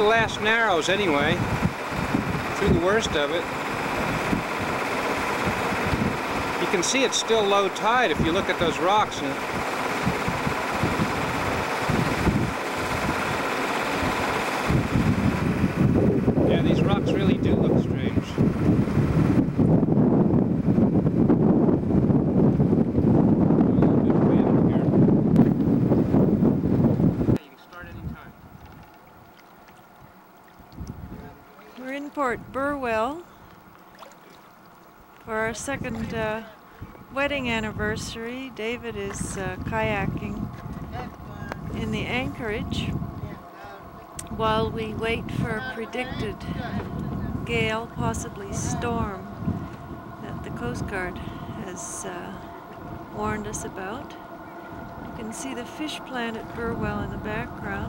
the last narrows anyway, through the worst of it. You can see it's still low tide if you look at those rocks. Yeah, these rocks really do look strange. We're in Port Burwell for our second wedding anniversary. David is kayaking in the anchorage while we wait for a predicted gale, possibly storm, that the Coast Guard has warned us about. You can see the fish plant at Burwell in the background.